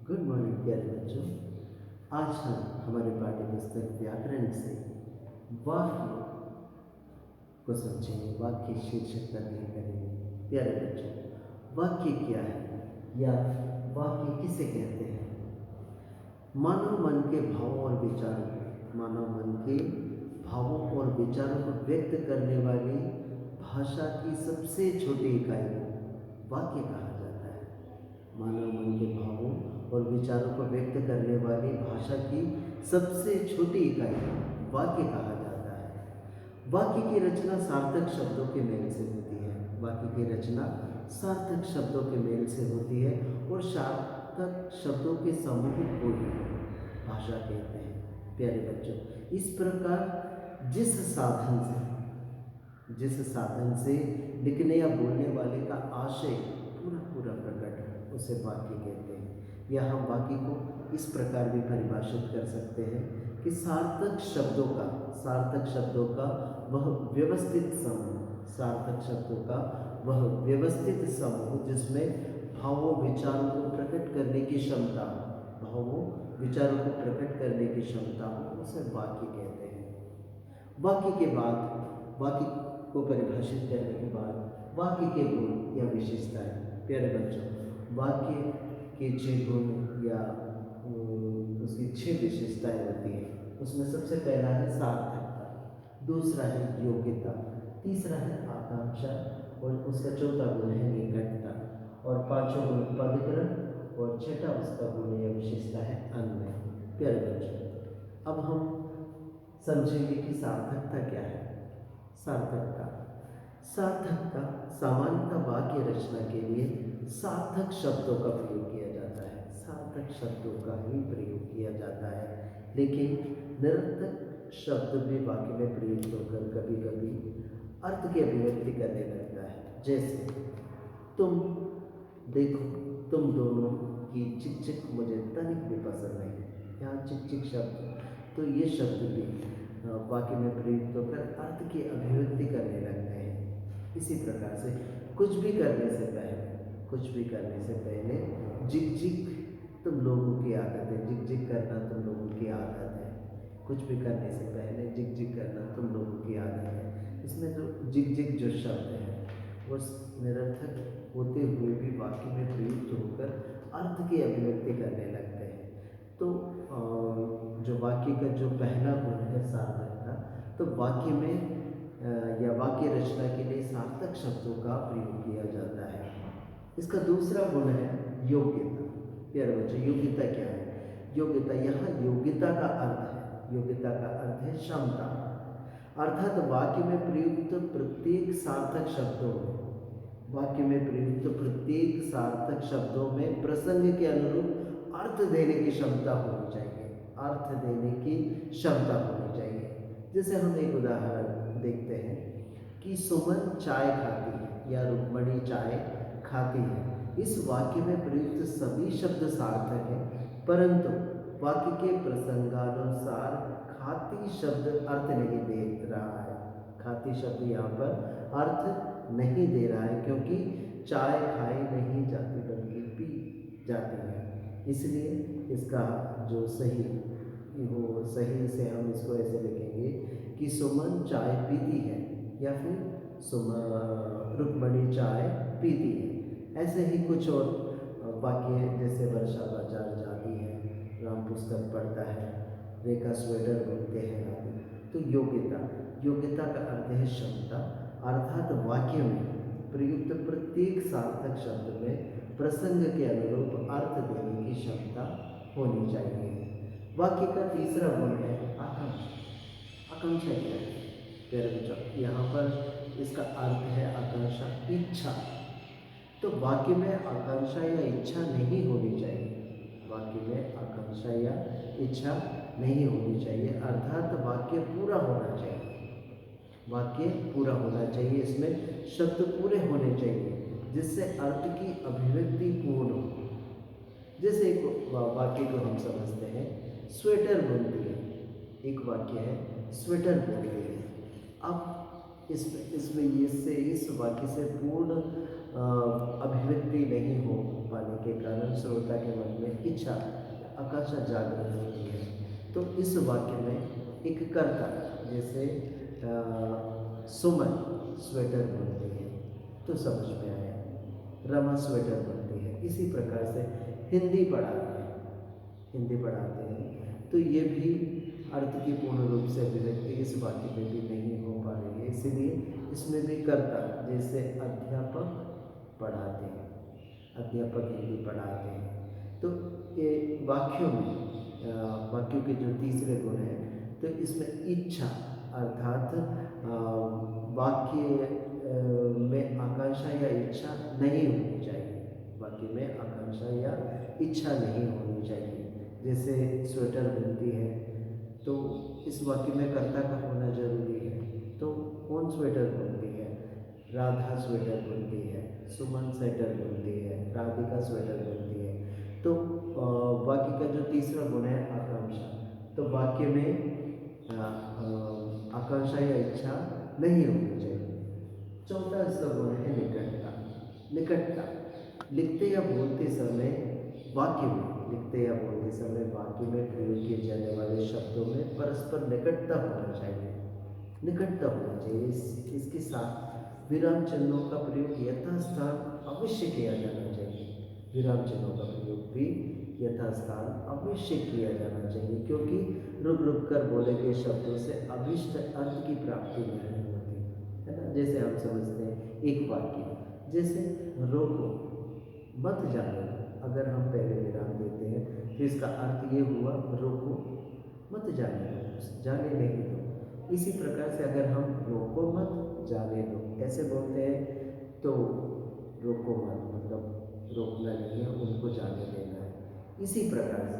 Good morning प्यारे बच्चों। आज हम हमारे पाठ्य पुस्तक व्याकरण से वाक्य को समझेंगे, वाक्य शीर्षक पर नहीं करेंगे। प्यारे बच्चों, वाक्य क्या है या वाक्य किसे कहते हैं? मानव मन के भावों और विचारों मानव मन के भावों और विचारों को व्यक्त करने वाली भाषा की सबसे छोटी इकाई को वाक्य कहा जाता है। मानव मन के भावों और विचारों को व्यक्त करने वाली भाषा की सबसे छोटी इकाई वाक्य कहा जाता है। वाक्य की रचना सार्थक शब्दों के मेल से होती है। वाक्य की रचना सार्थक शब्दों के मेल से होती है और सार्थक शब्दों के समूह को ही भाषा कहते हैं। प्यारे बच्चों, इस प्रकार जिस साधन से लिखने या बोलने वाले का आशय पूरा पूरा प्रकट हो उसे वाक्य कहते हैं। या हम वाक्य को इस प्रकार भी परिभाषित कर सकते हैं कि सार्थक शब्दों का वह व्यवस्थित समूह जिसमें भावों विचारों को प्रकट करने की क्षमता हो उसे वाक्य कहते हैं। वाक्य को परिभाषित करने के बाद वाक्य के गुण या विशेषताएं। प्यारे बच्चों, वाक्य के 6 गुण या उसकी 6 विशेषताएं होती हैं। उसमें सबसे पहला है सार्थकता, दूसरा है योग्यता, तीसरा है आकांक्षा और उसका चौथा गुण है निकटता और पांचवा गुण पदग्रह और छठा उसका गुण या विशेषता है अन्वय। प्यारे बच्चों, अब हम समझेंगे कि सार्थकता क्या है। सार्थकता सामान्यतः वाक्य रचना के लिए सार्थक शब्दों का प्रयोग किया जाता है। सार्थक शब्दों का ही प्रयोग किया जाता है, लेकिन निरर्थक शब्द भी वाक्य में प्रयुक्त होकर कभी कभी अर्थ की अभिव्यक्ति करने लगता है। जैसे तुम देखो, तुम दोनों की चिक चिक मुझे तनिक भी पसंद नहीं। यहाँ चिक चिक शब्द, तो ये शब्द भी वाक्य में प्रयुक्त होकर अर्थ की अभिव्यक्ति करने लगते हैं। इसी प्रकार से कुछ भी करने से पहले जिग जिग तुम लोगों की आदत है। जिग जिग करना तुम लोगों की आदत है। कुछ भी करने से पहले जिग जिग करना तुम लोगों की आदत है। इसमें जो जिग जिग जो शब्द है वो निरर्थक होते हुए भी वाक्य में प्रयुक्त होकर अर्थ की अभिव्यक्ति करने लगते हैं। तो जो वाक्य का जो पहला गुण है सार्थकता, तो वाक्य में या वाक्य रचना के लिए सार्थक शब्दों का प्रयोग किया जाता है। इसका दूसरा गुण है योग्यता। प्यारे बच्चों, योग्यता क्या है? यहाँ योग्यता का अर्थ है क्षमता। अर्थात वाक्य में प्रयुक्त प्रत्येक सार्थक शब्दों में प्रसंग के अनुरूप अर्थ देने की क्षमता होनी चाहिए। जैसे हम एक उदाहरण देखते हैं कि सुमन चाय खाती है या रुक्मणी चाय खाती है। इस वाक्य में प्रयुक्त सभी शब्द सार्थक हैं, परंतु वाक्य के प्रसंगानुसार खाती शब्द अर्थ नहीं दे रहा है। खाती शब्द यहाँ पर अर्थ नहीं दे रहा है, क्योंकि चाय खाई नहीं जाती बल्कि पी जाती है। इसलिए इसका जो सही से हम इसको ऐसे लिखेंगे कि सुमन चाय पीती है या फिर रुक्मणी चाय पीती है। ऐसे ही कुछ और वाक्य, जैसे वर्षा बाजार जाती है, राम पुस्तक पढ़ता है, रेखा स्वेटर बुनते हैं आदि। तो योग्यता का अर्थ है क्षमता, अर्थात वाक्य में प्रयुक्त प्रत्येक सार्थक शब्द में प्रसंग के अनुरूप अर्थ देने की क्षमता होनी चाहिए। वाक्य का तीसरा गुण है आकांक्षा क्या है? प्यारे बच्चों, यहाँ पर इसका अर्थ है आकांक्षा, इच्छा। तो वाक्य में आकांक्षा या इच्छा नहीं होनी चाहिए। अर्थात वाक्य पूरा होना चाहिए। इसमें शब्द पूरे होने चाहिए जिससे अर्थ की अभिव्यक्ति पूर्ण हो। जैसे एक वाक्य को हम समझते हैं, स्वेटर बुनती है। एक वाक्य है स्वेटर बुनती है। अब इस वाक्य से पूर्ण अभिव्यक्ति नहीं हो पाने के कारण श्रोता के मन में इच्छा, आकांक्षा जागृत होती है। तो इस वाक्य में एक कर्ता, जैसे सुमन स्वेटर बुनती है, तो समझ में आया, रमा स्वेटर बुनती है। इसी प्रकार से हिंदी पढ़ाते हैं, हिंदी पढ़ाते हैं, तो ये भी अर्थ की पूर्ण रूप से अभिव्यक्ति इस वाक्य में भी नहीं हो पा रही है, इसलिए इसमें भी कर्ता, जैसे अध्यापक पढ़ाते हैं, अध्यापक हिंदी पढ़ाते हैं। तो ये वाक्यों में वाक्यों के जो तीसरे गुण हैं, तो इसमें इच्छा अर्थात वाक्य में आकांक्षा या इच्छा नहीं होनी चाहिए, वाक्य में आकांक्षा या इच्छा नहीं होनी चाहिए। जैसे स्वेटर बुनती है, तो इस वाक्य में कर्ता का होना जरूरी है। तो कौन स्वेटर बुनती है? राधा स्वेटर बुनती है, सुमन स्वेटर बुनती है, राधिका स्वेटर बुनती है। तो वाक्य का जो तीसरा गुण है आकांक्षा, तो वाक्य में आकांक्षा या इच्छा नहीं होनी चाहिए। चौथा इसका गुण है निकटता। निकटता लिखते या बोलते समय वाक्य में, लिखते या बोलते समय वाक्य में प्रयोग किए जाने वाले शब्दों में परस्पर निकटता होना चाहिए, निकटता होना चाहिए। इसके साथ विराम चिन्हों का प्रयोग यथास्थान अवश्य किया जाना चाहिए। विराम चिन्हों का प्रयोग भी यथास्थान अवश्य किया जाना चाहिए, क्योंकि रुक रुक कर बोले गए शब्दों से अभिष्ट अर्थ की प्राप्ति नहीं होती है ना। जैसे हम समझते हैं एक वाक्य, जैसे रोको मत जाने दो, अगर हम पहले विराम देते हैं तो इसका अर्थ ये हुआ रोको मत जाने दो, जाने नहीं दो। इसी प्रकार से अगर हम रोको मत जाने दो ऐसे बोलते हैं, तो रोको मत मतलब रोकना नहीं है, उनको जाने देना है। इसी प्रकार से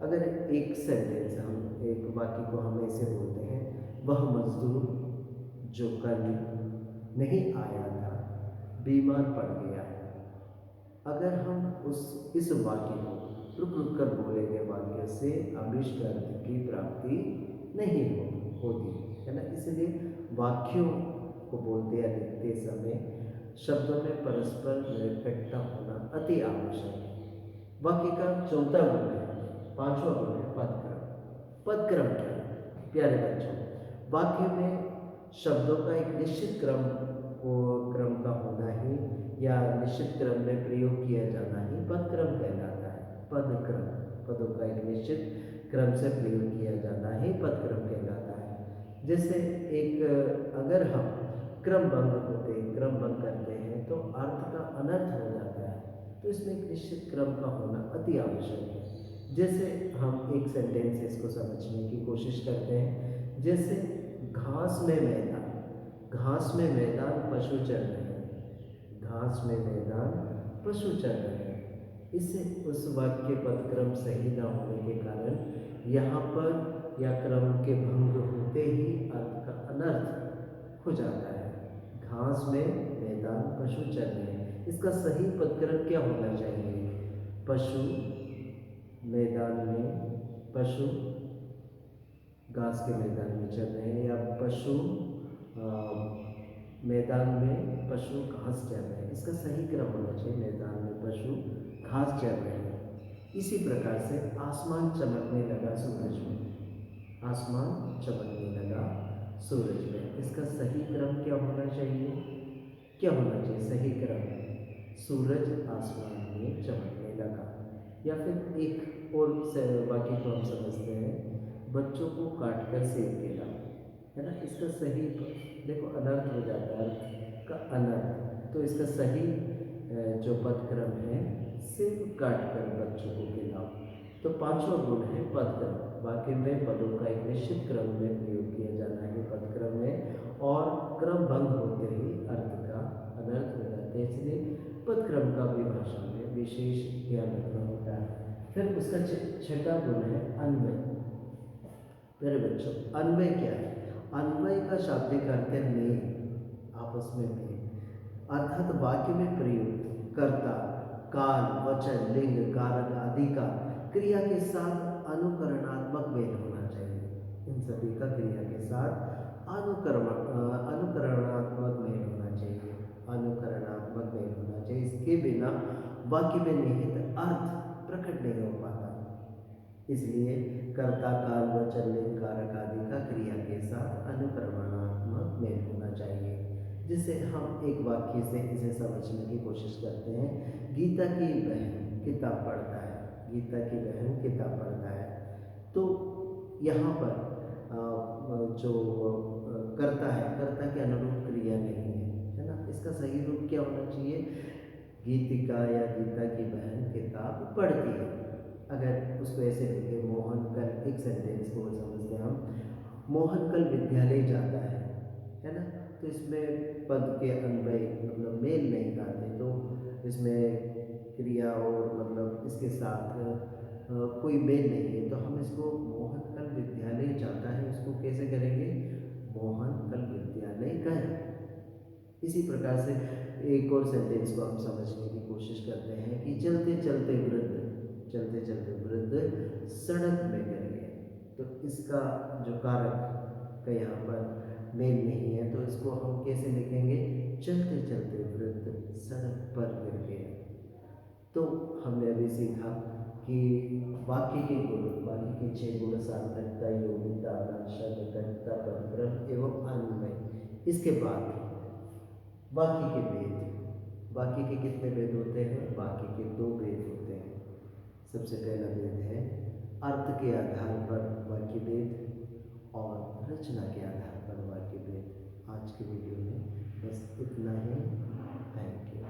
अगर एक सेंटेंस, हम एक वाक्य को हम ऐसे बोलते हैं, वह मजदूर जो कल नहीं आया था बीमार पड़ गया है। अगर हम इस वाक्य को रुक रुक कर बोले गए वाक्य से अभिष्ट अर्थ की प्राप्ति नहीं होती है ना। इसलिए वाक्यों को बोलते या लिखते समय शब्दों में परस्पर निकटता होना अति आवश्यक है। वाक्य का चौथा गुण है, पांचवा गुण है पदक्रम। पदक्रम क्या है? प्यारे बच्चों, वाक्य में शब्दों का एक निश्चित क्रम का होना ही या निश्चित क्रम में प्रयोग किया जाना ही पदक्रम कहलाता है। पदक्रम, पदों का एक निश्चित क्रम से प्रयोग किया जाना ही पदक्रम कहलाता है। जैसे एक अगर हम क्रमभंग करते हैं तो अर्थ का अनर्थ हो जाता है, तो इसमें एक निश्चित क्रम का होना अति आवश्यक है। जैसे हम एक सेंटेंस इसको समझने की कोशिश करते हैं, जैसे घास में मैदान, घास में मैदान पशु चर रहे हैं, घास में मैदान पशु चर रहे हैं। इससे उस वाक्य पदक्रम सही न होने के कारण यहाँ पर या क्रम के भंग होते ही अर्थ का अनर्थ हो जाता है। घास में मैदान पशु चर रहे हैं, इसका सही पदक्रम क्या होना चाहिए? पशु मैदान में, पशु घास के मैदान में चल रहे हैं, या पशु मैदान में पशु घास चर रहे हैं। इसका सही क्रम होना चाहिए, मैदान में पशु घास चर रहे हैं। इसी प्रकार से आसमान चमकने लगा सूरज में, आसमान चमकने लगा सूरज में, इसका सही क्रम क्या होना चाहिए? क्या होना चाहिए सही क्रम? सूरज आसमान में चमकने लगा। या फिर एक और वाक्य को हम समझते हैं, बच्चों को काटकर सेब खेला, है ना। इसका सही देखो अनर्थ हो जाता है, अर्थ का अनर्थ, तो इसका सही जो पदक्रम है, सेब काट कर बच्चों को खिलाओ। तो पांचवा गुण है पदक्रम। वाक्य में पदों का एक निश्चित क्रम में प्रयोग किया जाना है पदक्रम में, और क्रम भंग होते ही अर्थ का अनर्थ हो जाता है। इसलिए पदक्रम का भी भाषा में विशेष ध्यान रखना होता है। फिर उसका छठा गुण है अन्वय। मेरे बच्चों, अन्वय क्या है? अन्वय का शाब्दिक अर्थ है मेल, आपस में मेल, अर्थात वाक्य में प्रयुक्त कर्ता, काल, वचन, लिंग, कारक आदि का क्रिया के साथ अनुकरणात्मक मेल होना चाहिए। इन सभी का क्रिया के साथ अनुकरणात्मक मेल होना चाहिए, अनुकरणात्मक मेल होना चाहिए। इसके बिना वाक्य में निहित अर्थ प्रकट नहीं हो पाता। इसलिए कर्ता काल वचन लिंग कारक आदि का क्रिया के साथ अनुक्रमणात्मक मेल होना चाहिए, जिससे हम एक वाक्य से इसे समझने की कोशिश करते हैं। गीता की बहन किताब पढ़ता है, गीता की बहन किताब पढ़ता है, तो यहाँ पर जो कर्ता है, कर्ता के अनुरूप क्रिया नहीं है ना। इसका सही रूप क्या होना चाहिए? गीतिका या गीता की बहन किताब पढ़ती है। अगर उसको ऐसे लिखे, मोहन कल, एक सेंटेंस को समझते हैं हम, मोहन कल विद्यालय जाता है ना। तो इसमें पद के अन्वय मतलब मेल नहीं खाते, तो इसमें क्रिया और मतलब इसके साथ कोई मेल नहीं है, तो हम इसको मोहन कल विद्यालय जाता है, उसको कैसे करेंगे? मोहन कल विद्यालय गया। इसी प्रकार से एक और सेंटेंस को हम समझने की कोशिश करते हैं कि चलते चलते वृद्ध, चलते चलते वृद्ध सड़क में गिर गए। तो इसका जो कारक का यहाँ पर मेल नहीं है, तो इसको हम कैसे लिखेंगे? चलते चलते वृद्ध सड़क पर गिर गए। तो हमने अभी सीखा कि वाक्य के गुण, वाक्य के 6 गुण, सार्थकता, योग्यता, आकांक्षा, निकटता, परिक्रम एवं अन्वय। इसके बाद वाक्य के भेद। वाक्य के कितने भेद होते हैं? वाक्य के 2 भेद होते हैं। सबसे पहला भेद है अर्थ के आधार पर वाक्य भेद और रचना के आधार पर वाक्य भेद। आज के वीडियो में बस इतना ही। Thank you.